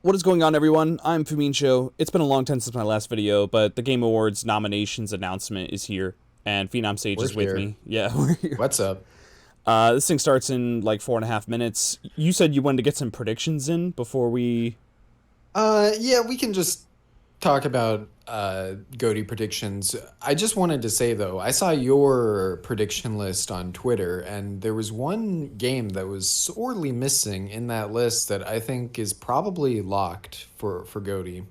What is going on, everyone? I'm PhenomSage. It's been a long time since my last video, but the Game Awards nominations announcement is here, and PhenomSage We're is with here. me. Yeah, we're here. What's up? This thing starts in like 4.5 minutes. You said you wanted to get some predictions in before we... Yeah, we can just talk about GOTY predictions. I just wanted to say though, I saw your prediction list on Twitter, and there was one game that was sorely missing in that list that I think is probably locked for GOTY,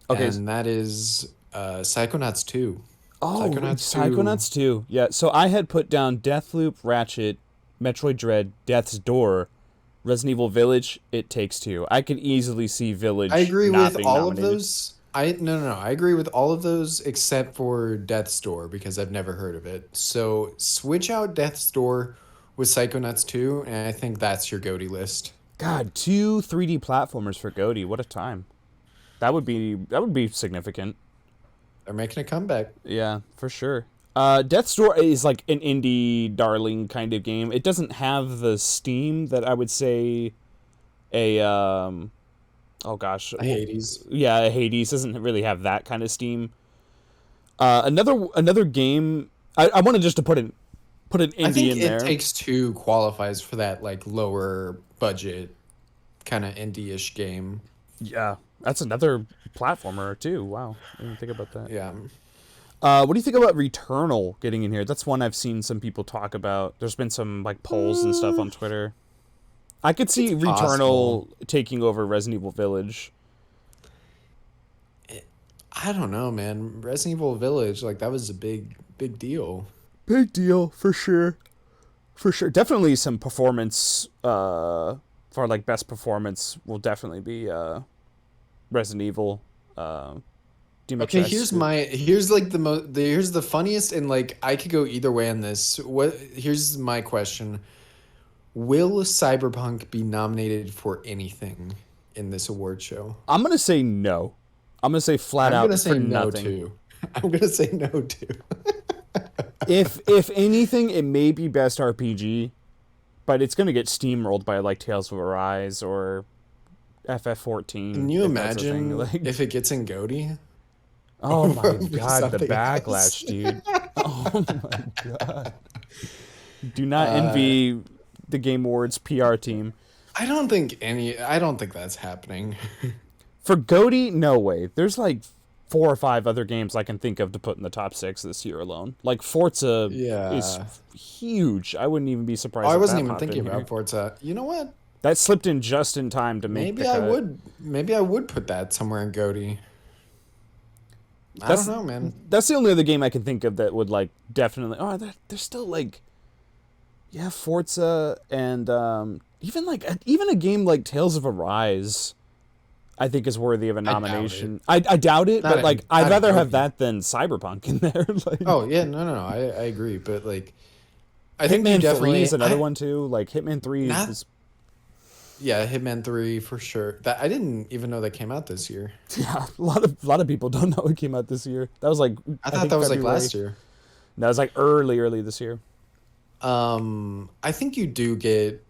Okay. and that is Psychonauts 2. Oh, Psychonauts 2. Psychonauts 2. Yeah, so I had put down Deathloop, Ratchet, Metroid Dread, Death's Door, Resident Evil Village, It Takes Two. I could easily see I Village agree not with being all of nominated. those. No. I agree with all of those except for Death's Door because I've never heard of it. So switch out Death's Door with Psychonauts 2, and I think that's your GOTY list. God, two 3D platformers for GOTY. What a time. That would be significant. They're making a comeback. Yeah, for sure. Death's Door is like an indie darling kind of game. It doesn't have the steam that I would say a oh gosh, Hades. yeah, Hades doesn't really have that kind of steam. Another game. I wanted just to put an I indie think in It there. Takes Two qualifies for that like lower budget kind of indie-ish game. Yeah, that's another platformer too. Wow, I didn't think about that. Yeah. What do you think about Returnal getting in here? That's one I've seen some people talk about. There's been some like polls and stuff Uh, on Twitter. I could it's see possible. Returnal taking over Resident Evil Village. I don't know, man. Resident Evil Village, like that was a big deal. Big deal for sure. For sure. Definitely some performance for like best performance will definitely be Resident Evil Okay, here's Dimitrescu. my here's like here's the funniest, and like I could go either way on this. What Here's my question. Will Cyberpunk be nominated for anything in this award show? I'm going to say no. I'm going to say flat I'm gonna out for say no nothing. too. I'm gonna say no too. If anything it may be best RPG, but it's going to get steamrolled by like Tales of Arise or Can FF14 you if that's a thing. imagine Like, if it gets in GOTY oh my over god, the something else? backlash, dude. Oh my god. Do not Uh, envy the Game Awards PR team. I don't think that's happening. For GOTY, no way. There's like 4 or 5 other games I can think of to put in the top 6 this year alone. Like Forza is Yeah. huge. I wouldn't even be Oh, surprised I if wasn't that even popped in thinking here. about Forza. You know what? That slipped in just in time to make the cut. Maybe I would put that somewhere in GOTY. I don't That's know, man. that's the only other game I can think of that would like definitely. Oh, they're still like, yeah, Forza and even a game like Tales of Arise, I think is worthy of a I doubt it. nomination. I doubt it, but like I'd Not in rather have GOTY. that than Cyberpunk in there. Like Oh yeah, no. I agree, but like I think you Hitman 3 is definitely another I one too. Like Hitman 3 not is yeah, Hitman 3 for sure. That I didn't even know that came out this year. yeah, a lot of people don't know it came out this year. That was like I I thought think that was like February. last year. That was like early this year. I think you do get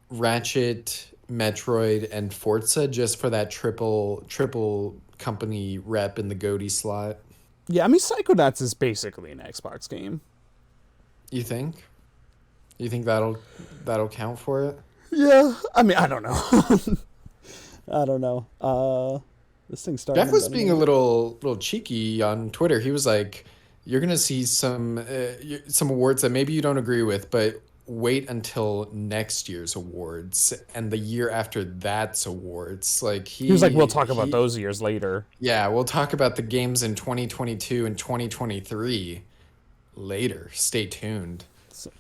Ratchet, Metroid, and Forza just for that triple company rep in the GOTY slot. Yeah, I mean Psychonauts is basically an Xbox game. You think? You think that'll count for it? Yeah, I mean I don't know. I don't know. This thing's starting Jeff and was done being a here. little cheeky on Twitter. He was like, "You're gonna see some awards that maybe you don't agree with, but wait until next year's awards and the year after that's awards." Like He was like, "We'll he talk about he those years later." yeah, we'll talk about the games in 2022 and 2023 later. Stay tuned.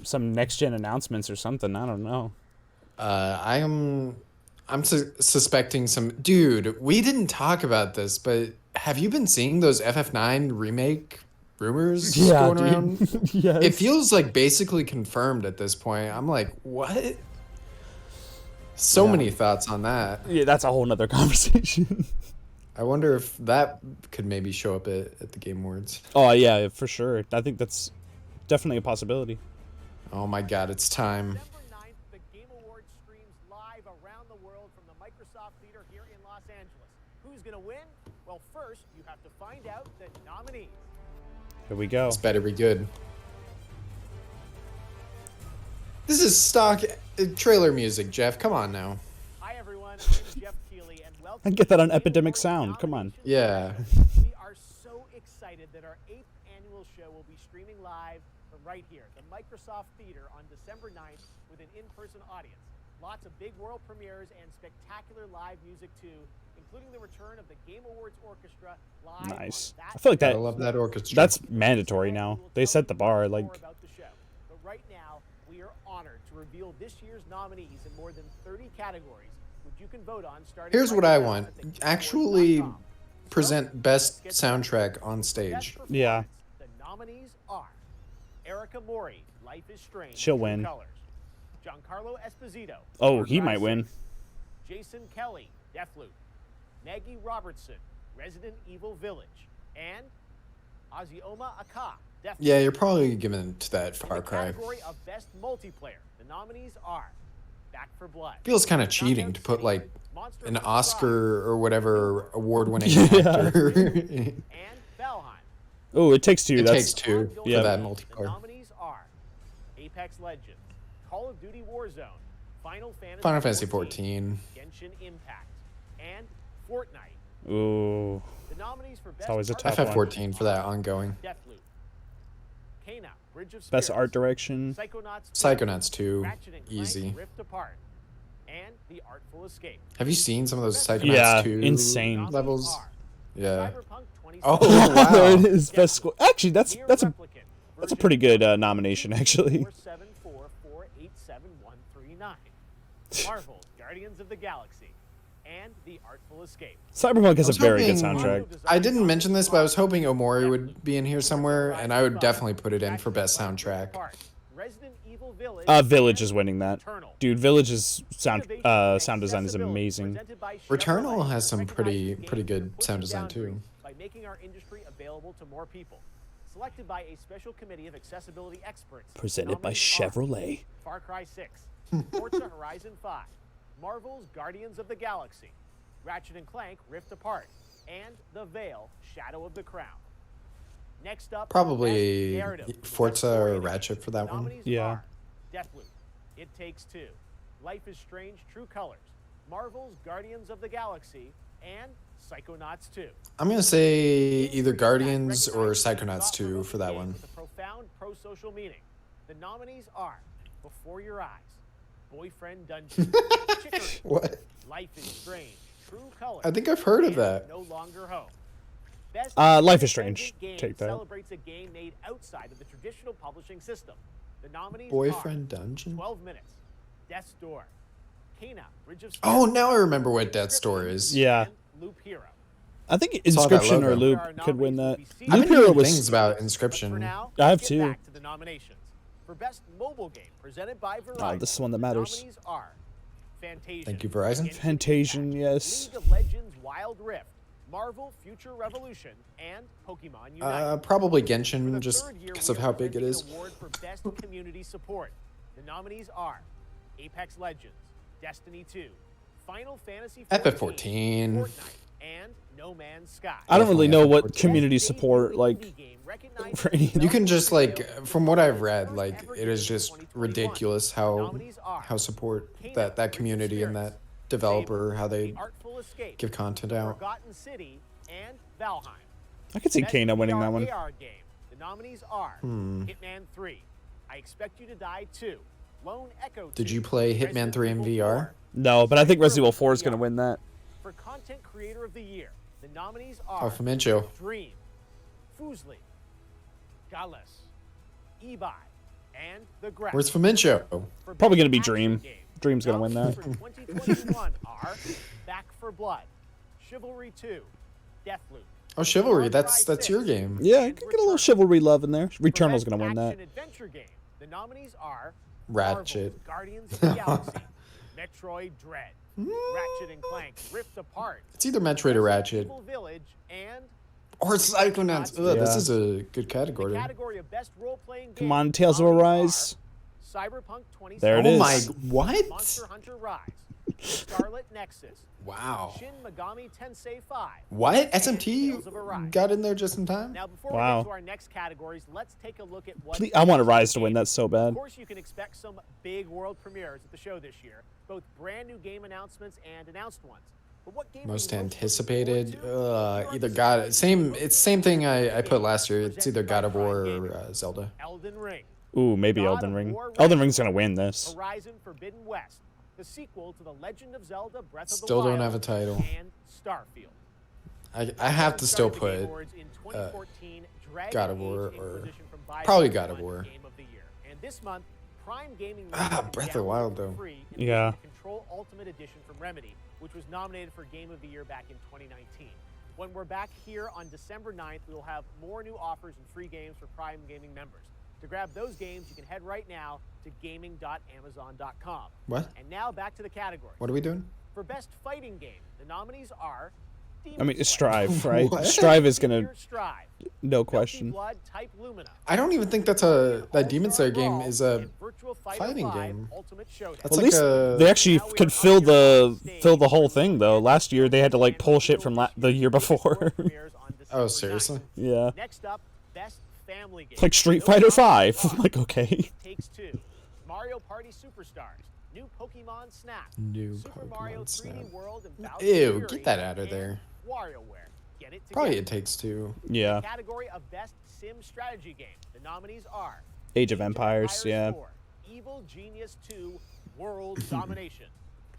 Some next gen announcements or something. I don't know. I'm suspecting some dude. We didn't talk about this, but have you been seeing those FF9 remake rumors Yeah, going dude. around? It Yes. feels like basically confirmed at this point. I'm like, what? So Yeah. many thoughts on that. Yeah, that's a whole nother conversation. I wonder if that could maybe show up at the Game Awards. Oh yeah, for sure. I think that's definitely a possibility. Oh my God, it's time. December 9th, the Game Awards streams live around the world from the Microsoft Theater here in Los Angeles. Angeles. Who's gonna win? Well, first you have to find out the nominees. Here we go. This better be good. This is stock trailer music, Jeff. Come on now. Hi everyone, I'm Jeff Keighley, and welcome. I get that to on the Epidemic Game Sound. Awards Come on. nominations Yeah. session. We are so excited that our 8th annual show will be streaming live from right here, the Microsoft Theater, on December 9th with an in-person audience. Lots of big world premieres and spectacular live music too, including the return of the Game Awards Orchestra live. Nice. On that I feel like Gotta that. love that orchestra. That's mandatory now. They set the bar. Like, More about the show. But right now, we are honored to reveal this year's nominees in more than 30 categories, which you can vote on starting. Here's right what I now want. at thegameawards.com. Actually present So, best let's get started. soundtrack on Best stage. Yeah. performance. The nominees are Erica Mori, Life is Strange. She'll True win. Colors. Giancarlo Esposito. oh, Far he Cry might win. 6. Jason Kelly, Deathloop. Maggie Robertson, Resident Evil Village. And Azioma Aka, Deathloop. Yeah, you're probably giving it to that In Far the Cry. category of Best Multiplayer, the nominees are Back 4 Blood. Feels kind of Knockout cheating to put City, like Monster an Hunter Oscar or whatever award-winning Yeah. actor. Rise, and Valheim. Oh, It Takes Two. It That's Takes Two Ongoing for Yeah. that game, multiplayer. The nominees are Apex Legends, Call of Duty Warzone, Final Fantasy, Final Fantasy 14. Genshin Impact, and Fortnite. Ooh. The nominees for Best always a Art tough one. FF14 for that ongoing. Deathloop, Kena, Bridge of Best Spirits, art direction. Psychonauts 2, Psychonauts 2, Ratchet and Clank easy. Rift Apart, and The Artful Escape. Have you seen some of those Psychonauts Yeah, 2 insane. Nominees levels? are Yeah. Cyberpunk 2077, Oh, wow. there it is. Best score. Actually, that's Nier that's a Replicant, that's a version pretty good nomination, actually. 474487139. Marvel, Guardians of the Galaxy, and The Artful Escape. Cyberpunk has I a was very good hoping- soundtrack. I didn't mention this, but I was hoping Omori would be in here somewhere, and I would definitely put it in for best soundtrack. Resident Evil Village. Village and is winning that. Returnal. Dude, Village's sound Innovation and sound design is accessibility amazing. presented by Returnal Chevrolet has some recognizes pretty games good that are pushing sound design, too. boundaries by making our industry available to more people. Selected by a special committee of accessibility experts. Presented by Nominees are Chevrolet. Far Cry 6, Forza Horizon 5, Marvel's Guardians of the Galaxy, Ratchet and Clank Rift Apart, and The Veil Shadow of the Crown. Next up, Probably Best Narrative, Forza Best Story or Edition. Ratchet for that one. Nominees Yeah. are Deathloop, It Takes Two, Life is Strange True Colors, Marvel's Guardians of the Galaxy, and Psychonauts 2. I'm going to say either Games Guardians that or recognize Psychonauts 2 for that games one. With a profound pro-social meaning. The nominees are Before Your Eyes, Boyfriend Dungeon, Chicory, What? Life is Strange, True Colors. I think I've heard of and that. No Longer Home. Best Life is independent Strange. game Take that. celebrates a game made outside of the traditional publishing system. The nominees Boyfriend are Dungeon? 12 Minutes, Death's Door, Kena, Bridge of Oh, Spirits, now I remember what Death's Door is. Yeah. and Loop Hero. I think Saw that Inscription or logo. Loop There are could win nominees that. will be I've Loop been Hero hearing was things about But for Inscription. now, I have let's get too. back to the nominations. For Best Mobile Game, presented by Verizon. this is the one that matters. Nominees are Fantasia. Thank you, Verizon. Genshin Fantasia, Impact, yes. League of Legends Wild Rift, Marvel Future Revolution, and Pokemon Unite. Probably For Genshin, the just third year, because we of are how big it presenting is. an award for Best Community Support. The nominees are Apex Legends, Destiny 2, Final Fantasy 14. Fortnite, and No Man's Sky. I don't really know what Best community Best support debut like. indie game recognized for as any- the You can just like, Best from what I've First read, like ever it is game just 2021. ridiculous how support that community and that developer, how they The Artful Escape, give content out. Forgotten City, and Valheim. I could see Best Kena winning VR that one. AR game. The nominees are Hitman 3, I Expect You to Die 2, Lone Echo 2, Did you play Hitman Resident 3 in Evil VR? 4. No, but I think Resident Evil 4 is going to win that. For Content Creator of the Year, the nominees are Oh, Famincho. Dream, Fusli, Gallus, Ebi, and The Graph. Where's Famincho? For Probably Best gonna be Action Dream. Game, Dream's gonna win nominees that. For 2021 are Back 4 Blood, Chivalry 2, Deathloop. Oh, Chivalry. Far Cry That's your 6, game. Yeah, I and could get a little Returnal. chivalry love in there. For Returnal's Best going to win that. Action Adventure Game, the nominees are Ratchet. Marvel's Guardians of the Galaxy, Metroid Dread, Ratchet and Clank Rift Apart, It's either Metroid or Resident Ratchet. Evil Village, and Or Psychonauts. Ugh, this Yeah. is a good the category. category of best role-playing game. Come on, Tales of nominees Arise. are Cyberpunk 2077, There it Oh is. my, what? Monster Hunter Rise, Scarlet Nexus, Wow. Shin Megami Tensei 5. What? and SMT Tales of Arise. got in there just in time? Now, before Wow. we get to our next categories, let's take a look at what. Please, I want Rise to win. That's so Of bad. course, you can expect some big world premieres at the show this year, both brand new game announcements and announced ones. But what game are you Most looking anticipated? forward to? Either God. Same. It's same thing I put last year. It's either God of War or Zelda. Elden Ring, Ooh, maybe God Elden of Ring. War Elden Ring's gonna win this. Horizon Forbidden West, the sequel to The Legend of Zelda: Breath of the Still Wild, don't have a title. and Starfield. I have to still Started the Game put Awards in 2014, Dragon God of Age War or Inquisition from Bioware probably God of won War. Game of the Year. And this month, Prime Gaming Breath of the Wild, though. Yeah. Control Ultimate Edition from Remedy, which was nominated for Game of the Year back in 2019. When we're back here on December 9th, we will have more new offers and free games for Prime Gaming members. To grab those games, you can head right now to gaming.amazon.com. What? And now back to the categories. What are we doing? For Best Fighting Game, the nominees are I mean, it's Slayer, Strive, right? What? Strive is gonna, Pure Strive, no Melty question. Blood Type Lumina, I don't even think that Demon Slayer game All-Star is Brawl, a. and Virtual Fighter fighting 5 game. Ultimate Showdown. That's Well, like at least a. they actually could fill the whole thing though. Last year they had to like pull shit from the year before. Oh, seriously? Yeah. Next up, Best Family Game. Like Street Those Fighter nominees 5. are Like, okay. Takes Two, Mario Party Superstars, New Pokemon Snap, New Super Mario Pokemon 3D Snap. World, and Bowser's Ew, Fury, get that out of and there. WarioWare. Get it Probably together. It Takes Two. Yeah. Category of Best Sim Strategy Game. The nominees are Age of Empires, yeah. 4, Evil Genius 2, World Domination,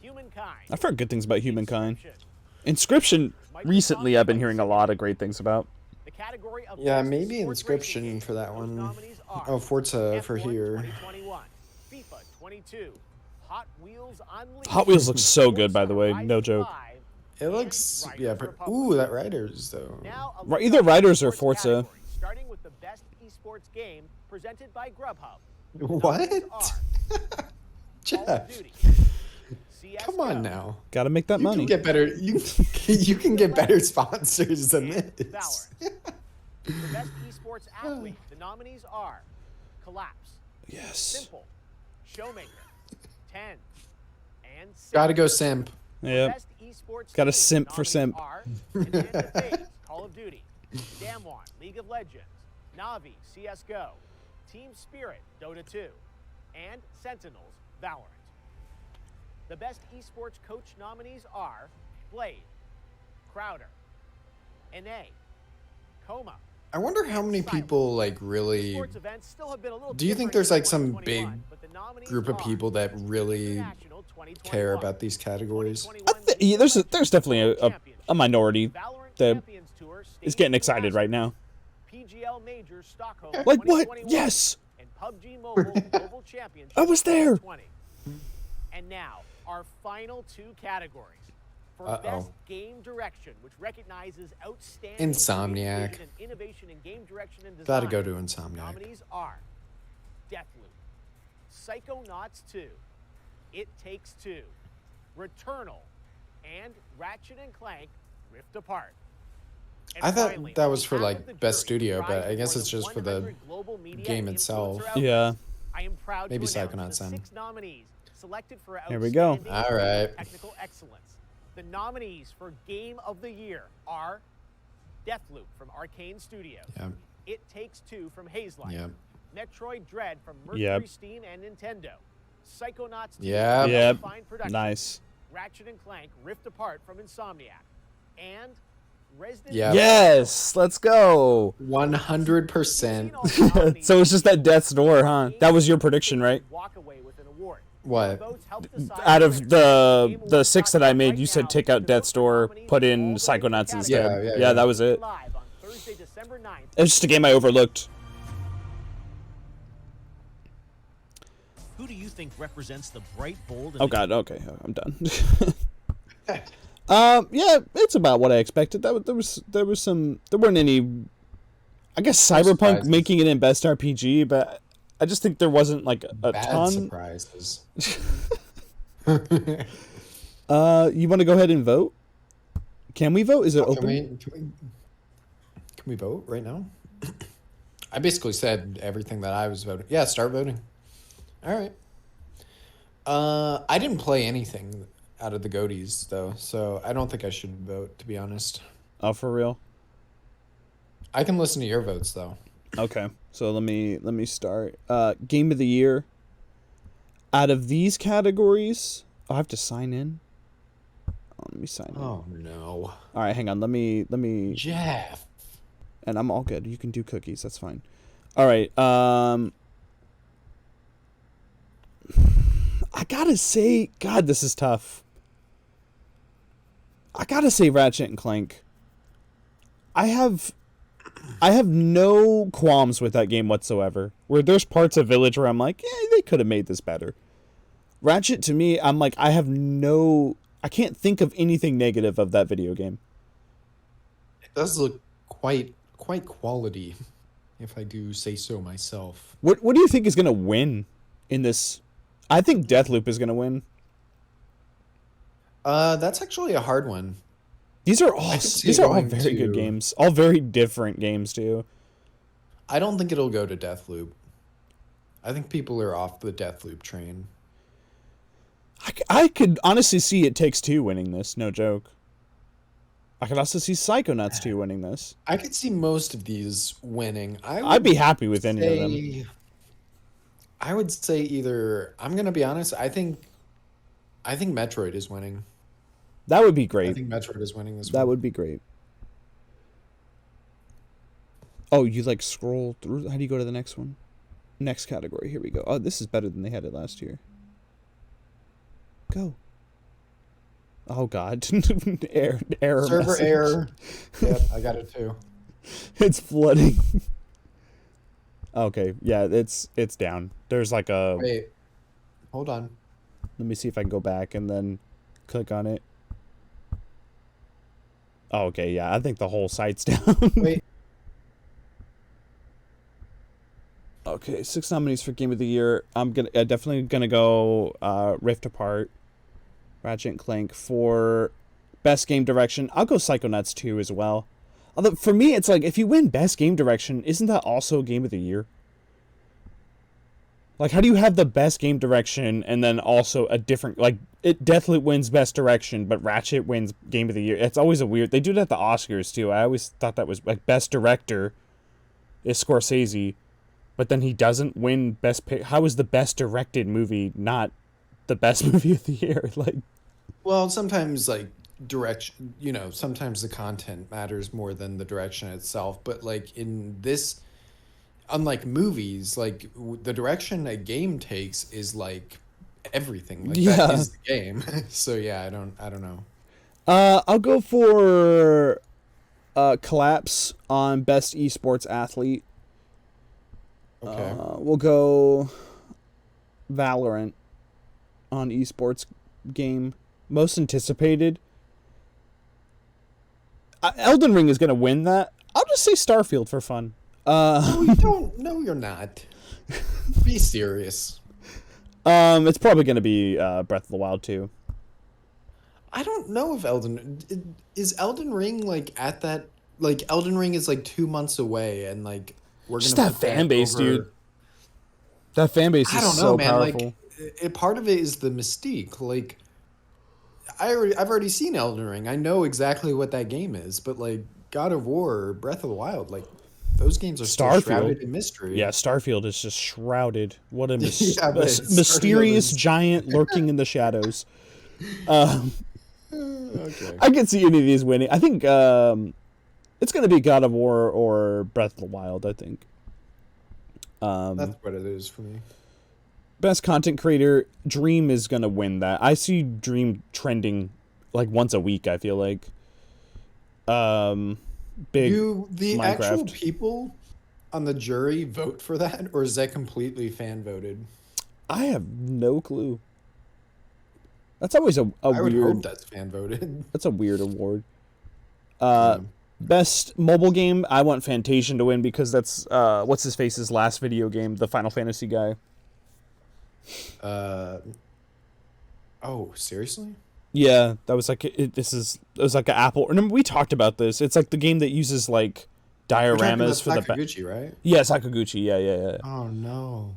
Humankind. I've heard good things about Humankind. Inscription. Inscription, recently I've been hearing a lot of great things about. The category of Yeah, Best maybe Sports Inscription Racing for that Game. one. Those nominees are Oh, Forza for F1 here. 2021, FIFA 22, Hot Wheels Unleashed. Hot Wheels looks so good, by the way. Forza No joke. 5, It looks. and Yeah. Riders Republic. Ooh, that Riders, though. Now, a Right, look either at the Riders or esports Forza. category, starting with the Best Esports Game presented by Grubhub. The What? nominees are Call Jeff, of Duty, CS:GO, come on now. Gotta make that You money. can get better. You can get better sponsors than and this. Valorant. For Best Esports Athlete, the nominees are Collapse, Yes. Simple, Showmaker, 10, and Simp. Gotta go simp. For Yep. Best Esports Gotta Team, simp for nominees simp. are Contender FaZe, Call of Duty, Damwon, League of Legends, Navi, CS:GO, Team Spirit, Dota 2, and Sentinels, Valorant. The Best Esports Coach nominees are Blade, Crowder, NA, Coma. I wonder how many people like really. Sports events still have been a little Do you think different there's in like some 2021, big but the nominees group of are people that really International 2021, care about these categories? 2021 Yeah, there's definitely a Championship, minority Valorant that Champions Tour is Stage getting excited right now. PGL Major Stockholm Like what? 2021, Yes. and PUBG Mobile Global Championship I was there. 2020. And now, our final two categories. For Uh-oh. Best Game Direction, which recognizes outstanding Insomniac. creativity and innovation in game direction and design. Gotta go to Insomniac. Nominees are Deathloop, Psychonauts 2, It Takes Two, Returnal, and Ratchet and Clank Rift Apart. And I thought finally, that was for, half like, of the Best jury Studio, but comprised I of guess more it's than just for the 100 global media game and itself. influencer outlets. Yeah. I am proud Maybe to announce Psychonauts the then. 6 nominees selected for Here we go. outstanding All right. technical excellence. The nominees for Game of the Year are Deathloop from Arcane Studios, Yeah. It Takes Two from Hazelight, Yep. Metroid Dread from Mercury Yep. Steam and Nintendo, Psychonauts 2 Yep. from Yep. Fine Productions, Nice. Ratchet and Clank Rift Apart from Insomniac, and Resident Yep. Yes. Let's go. 100%. So it's just that Death's Door, huh? That was your prediction, right? Walk away with an award. What? Votes help decide Out of winners. the 6 that I made, Right you said now, take out to vote Death's for Door, nominees put all in the way to the Psychonauts category. instead. Yeah, Yeah, that was it. Live on Thursday, December 9th. It's just a game I overlooked. Who do you think represents the bright, bold, and Oh god, okay, I'm done. Yeah, it's about what I expected. There weren't any. I guess Cyberpunk surprises. making it in Best RPG, but I just think there wasn't like a Bad ton. surprises. You want to go ahead and vote? Can we vote? Is it Can open? we vote right now? I basically said everything that I was voting. Yeah, start voting. All right. I didn't play anything out of the Goaties though, so I don't think I should vote, to be honest. Oh, for real? I can listen to your votes though. Okay, so let me start. Game of the year. Out of these categories, I have to sign in. Oh, let me sign in. Oh no. All right, hang on. Let me. Jeff. And I'm all good. You can do cookies. That's fine. All right. I gotta say, God, this is tough. I gotta say, Ratchet and Clank. I have no qualms with that game whatsoever. Where there's parts of Village where I'm like, yeah, they could have made this better. Ratchet, to me, I'm like, I can't think of anything negative of that video game. It does look quite quality, if I do say so myself. What do you think is gonna win in this? I think Deathloop is gonna win. That's actually a hard one. These are all very good to- games. All very different games too. I don't think it'll go to Deathloop. I think people are off the Deathloop train. I could honestly see It Takes Two winning this. No joke. I could also see Psychonauts 2 winning this. I could see most of these winning. I'd be happy with any of them. I would say either. I'm gonna be honest. I think Metroid is winning. That would be I great. think Metroid is winning this That one. would be great. Oh, you like scroll through? How do you go to the next one? Next category. Here we go. Oh, this is better than they had it last year. Go. Oh God. Error. Server message. error. Yep, I got it too. It's flooding. Okay, yeah, it's down. There's like a. Wait, hold on. Let me see if I can go back and then click on it. Oh, okay, yeah, I think the whole site's down. Wait. Okay, 6 nominees for Game of the Year. I'm definitely gonna go Rift Apart, Ratchet and Clank. For Best Game Direction, I'll go Psychonauts 2 as well. Although for me, it's like if you win Best Game Direction, isn't that also Game of the Year? Like, how do you have the Best Game Direction and then also a different, like, Deathloop wins Best Direction, but Ratchet wins Game of the Year? It's always a weird. They do that at the Oscars too. I always thought that was like Best Director is Scorsese, but then he doesn't win Best Pick. How is the Best Directed movie not the best movie of the year? Like, Well, sometimes like direction, sometimes the content matters more than the direction itself. But like in this, unlike movies, like the direction a game takes is like everything. Like Yeah. that is the game. So yeah, I don't know. I'll go for Collapse on Best Esports Athlete. Okay. We'll go Valorant on esports game. Most anticipated. Elden Ring is going to win that. I'll just say Starfield for fun. No, you don't. No, you're not. Be serious. It's probably going to be Breath of the Wild too. I don't know if is Elden Ring like at that. Like Elden Ring is like 2 months away, and like we're Just gonna that put fan base, over- dude. That fan base I is don't know, so man. powerful. Like, part of it is the mystique. Like, I've already seen Elden Ring. I know exactly what that game is. But like God of War, or Breath of the Wild, like those games are still Starfield. shrouded in mystery. Yeah, Starfield is just shrouded. What a Yeah, but mysterious Starfield is- giant lurking in the shadows. Okay. I can see any of these winning. I think it's going to be God of War or Breath of the Wild, I think. That's what it is for me. Best content creator, Dream is going to win that. I see Dream trending like once a week, I feel like. Big The actual Minecraft. people on the jury vote for that, or is that completely fan voted? I have no clue. That's always a I would weird. hope that's fan voted. That's a weird award. Best mobile game, I want Fantasian to win because that's what's his face's last video game, the Final Fantasy guy. Oh, seriously? Yeah, that was like it was like an Apple. Remember we talked about this? It's like the game that uses like You're talking about dioramas for the. Sakaguchi, right? Yeah, Sakaguchi. Yeah. Oh no.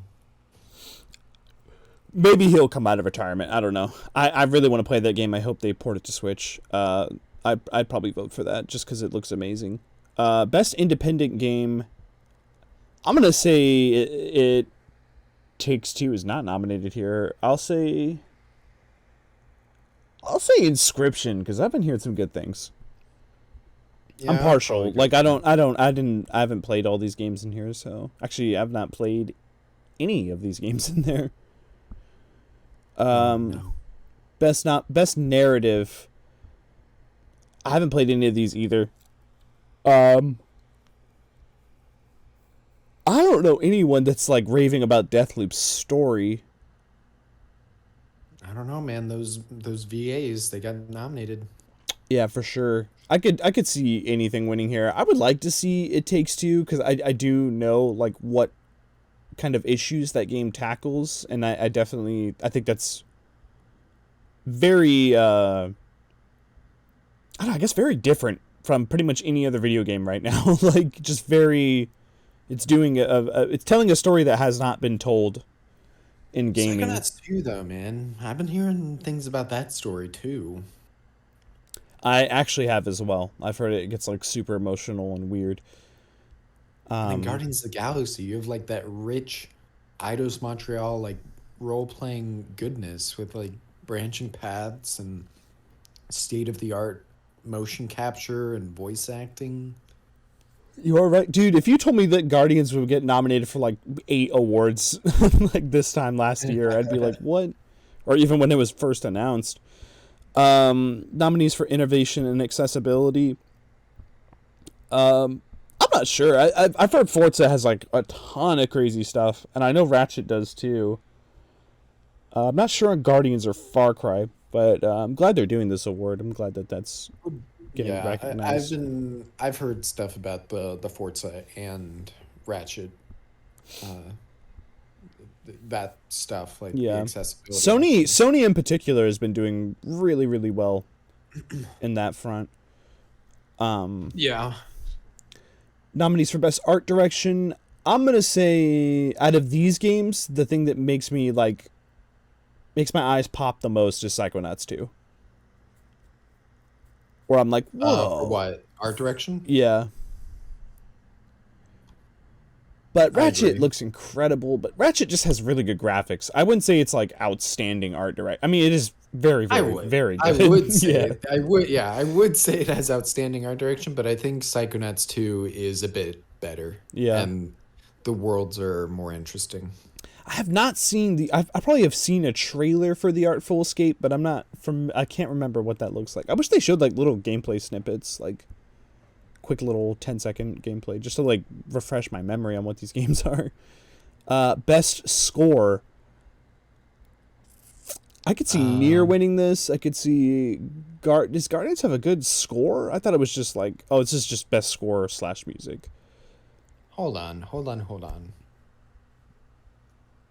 Maybe he'll come out of retirement. I don't know. I really want to play that game. I hope they port it to Switch. I'd probably vote for that just because it looks amazing. Best independent game. I'm gonna say it Takes Two is not nominated here. I'll say Inscription because I've been hearing some good things. Yeah, I'm I'll partial. probably Like go I haven't played all these games in here, so actually I've not played any of these games in there. no. Best narrative. I haven't played any of these either. I don't know anyone that's like raving about Deathloop's story. I don't know, man. Those VAs, they got nominated. Yeah, for sure. I could see anything winning here. I would like to see It Takes Two because I do know like what kind of issues that game tackles, and I definitely I think that's very I don't know, I guess very different from pretty much any other video game right now. Like just very, it's doing it's telling a story that has not been told in gaming. Psychonauts 2, though, man. I've been hearing things about that story too. I actually have as well. I've heard it gets like super emotional and weird. And then Guardians of the Galaxy, you have like that rich Eidos Montreal like role playing goodness with like branching paths and state of the art motion capture and voice acting. You are right, dude. If you told me that Guardians would get nominated for like 8 awards like this time last year, I'd be like, what? Or even when it was first announced. Nominees for innovation and accessibility. I'm not sure. I've heard Forza has like a ton of crazy stuff, and I know Ratchet does too. I'm not sure on Guardians or Far Cry, but I'm glad they're doing this award. I'm glad that that's getting recognized. I've heard stuff about the Forza and Ratchet, that stuff like the accessibility. Sony in particular has been doing really, really well in that front. Yeah. Nominees for best art direction. I'm gonna say out of these games, the thing that makes my eyes pop the most is Psychonauts 2. Where I'm like, whoa. For what? Art direction? Yeah. But Ratchet looks incredible, but Ratchet just has really good graphics. I wouldn't say it's like outstanding art direct. I mean, it is very, very good. I would say I would say it has outstanding art direction, but I think Psychonauts 2 is a bit better. Yeah. And the worlds are more interesting. I have not seen I probably have seen a trailer for the Artful Escape, but I can't remember what that looks like. I wish they showed like little gameplay snippets, like quick little 10-second gameplay just to like refresh my memory on what these games are. Best score. I could see Nier winning this. I could see does Guardians have a good score? I thought it was just like, oh, this is just best score / music. Hold on.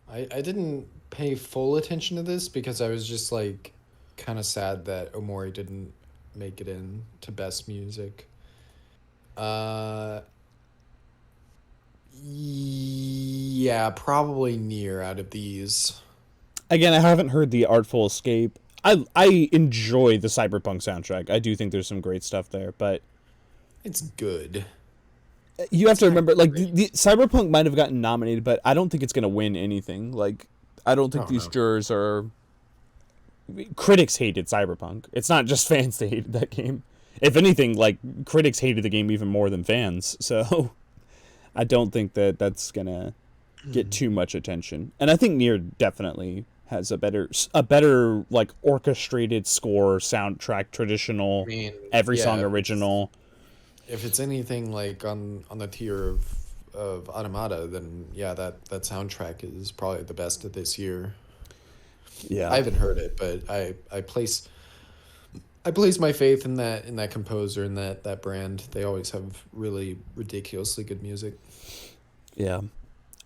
I didn't pay full attention to this because I was just like kind of sad that Omori didn't make it in to best music. Yeah, probably Nier out of these. Again, I haven't heard the Artful Escape. I enjoy the Cyberpunk soundtrack. I do think there's some great stuff there, but it's good. You have to remember, like, the Cyberpunk might have gotten nominated, but I don't think it's going to win anything. Like, I don't think these jurors are... Critics hated Cyberpunk. It's not just fans that hated that game. If anything, like, critics hated the game even more than fans. So, I don't think that that's going to get too much attention. And I think Nier definitely has a better like, orchestrated score, soundtrack, traditional, every song original. If it's anything like on the tier of Automata, then yeah, that soundtrack is probably the best of this year. Yeah, I haven't heard it, but I place my faith in that composer and that brand. They always have really ridiculously good music. Yeah.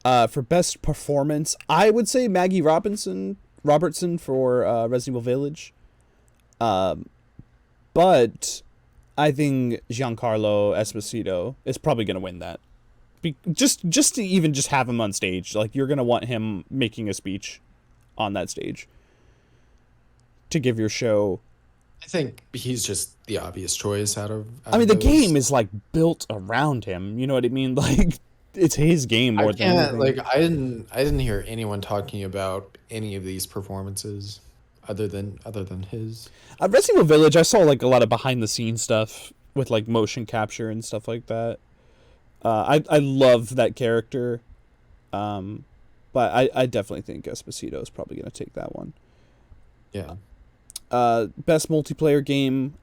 For best performance, I would say Maggie Robertson for Resident Evil Village. But I think Giancarlo Esposito is probably going to win that. Just to even just have him on stage, like, you're going to want him making a speech on that stage to give your show. I think he's just the obvious choice out of. I mean, the those. game is like built around him. You know what I mean? Like, it's his game more I than can't anything. like I didn't hear anyone talking about any of these performances other than his. At Resident Evil Village, I saw like a lot of behind the scenes stuff with like motion capture and stuff like that. I love that character, but I definitely think Esposito is probably going to take that one. Yeah. Best multiplayer game,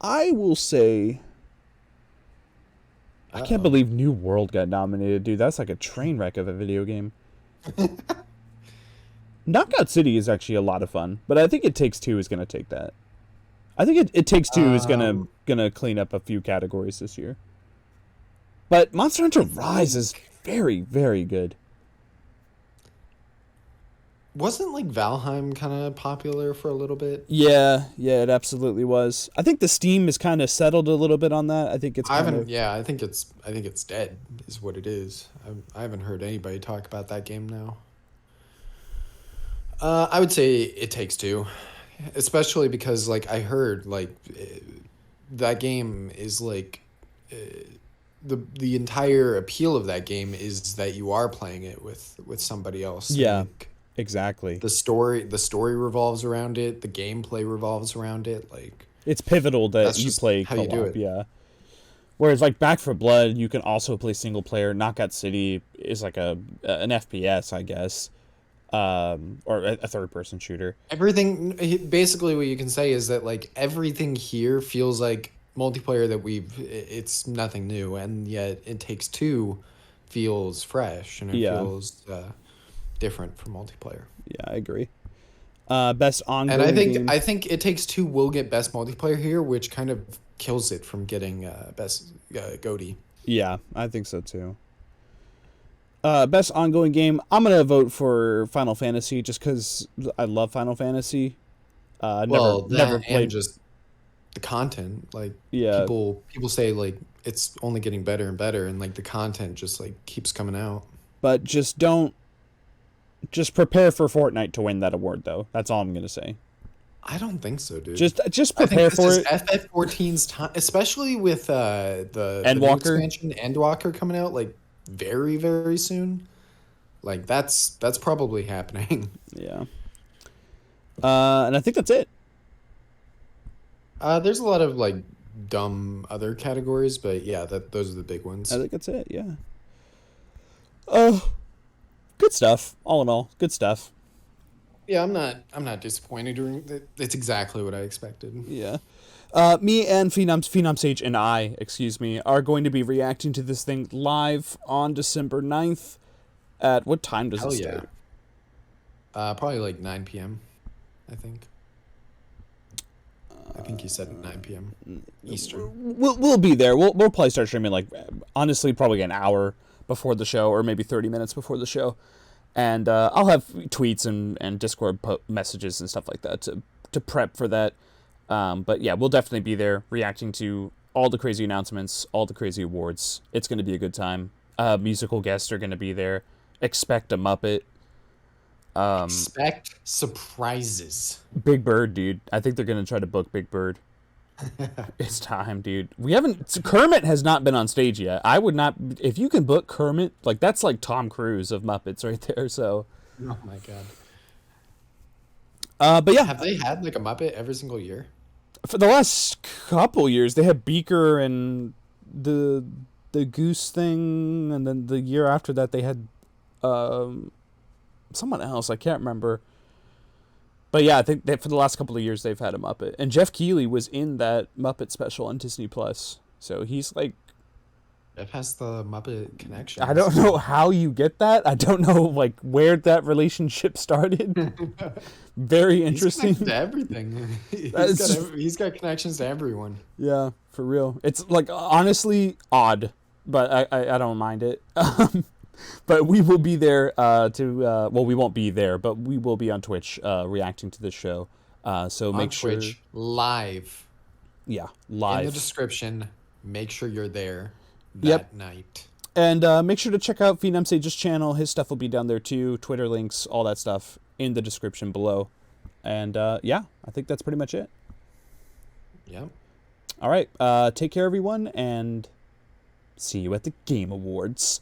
I will say. I can't believe New World got nominated, dude. That's like a train wreck of a video game. Knockout City is actually a lot of fun, but I think It Takes Two is going to take that. I think It Takes Two is gonna clean up a few categories this year. But Monster Hunter Rise is very, very good. Wasn't like Valheim kind of popular for a little bit? Yeah, it absolutely was. I think the Steam is kind of settled a little bit on that. I think it's I kind haven't. of... Yeah, I think it's dead. Is what it is. I haven't heard anybody talk about that game now. I would say It Takes Two, especially because like I heard like that game is like the entire appeal of that game is that you are playing it with somebody else. Yeah, Like, exactly. the story revolves around it. The gameplay revolves around it. Like It's pivotal that that's you just play how co-op. you do it. Yeah. Whereas like Back for Blood, you can also play single player. Knockout City is like an FPS, I guess, or a third person shooter. Everything basically what you can say is that like everything here feels like multiplayer that it's nothing new, and yet It Takes Two feels fresh and it feels different from multiplayer. Yeah, I agree. Best ongoing And game. I think It Takes Two will get best multiplayer here, which kind of kills it from getting best GOTY. Yeah, I think so too. Best ongoing game. I'm gonna vote for Final Fantasy just because I love Final Fantasy. Never played. And just the content. Like Yeah. people say like it's only getting better and better, and like the content just like keeps coming out. But just prepare for Fortnite to win that award, though. That's all I'm gonna say. I don't think so, dude. Just I prepare think for this it. is FF14's time, especially with the new Endwalker? expansion, Endwalker coming out like very very soon. Like that's probably happening. Yeah. And I think that's it. There's a lot of like dumb other categories, but yeah, those are the big ones. I think that's it. Yeah. Good stuff. All in all, good stuff. Yeah, I'm not disappointed. It's exactly what I expected. Yeah. Me and PhenomSage and I, are going to be reacting to this thing live on December 9th. At what time does it start? Probably like 9 p.m. I think. I think you said 9 p.m. Eastern. We'll be there. We'll probably start streaming like honestly probably an hour before the show or maybe 30 minutes before the show. And I'll have tweets and Discord messages and stuff like that to prep for that. But yeah, we'll definitely be there reacting to all the crazy announcements, all the crazy awards. It's going to be a good time. Musical guests are going to be there. Expect a Muppet. Expect surprises. Big Bird, dude. I think they're going to try to book Big Bird. It's time, dude. Kermit has not been on stage yet. I would not, if you can book Kermit, like that's like Tom Cruise of Muppets right there. So, oh my god. But yeah, have they had like a Muppet every single year? For the last couple years, they had Beaker and the Goose thing, and then the year after that they had someone else. I can't remember. But yeah, I think that for the last couple of years they've had a Muppet, and Jeff Keighley was in that Muppet special on Disney Plus. So he's like, Jeff has the Muppet connection. I don't know how you get that. I don't know like where that relationship started. Very interesting. He's connected to everything. He's got connections to everyone. Yeah, for real. It's like honestly odd, but I don't mind it. But we will be there well, we won't be there, but we will be on Twitch reacting to this show. So on make sure Twitch live. Yeah, live. In the description, make sure you're there that night. And make sure to check out PhenomSage's channel. His stuff will be down there too. Twitter links, all that stuff. in the description below. And yeah, I think that's pretty much it. Yep. All right. Take care, everyone, and see you at the Game Awards.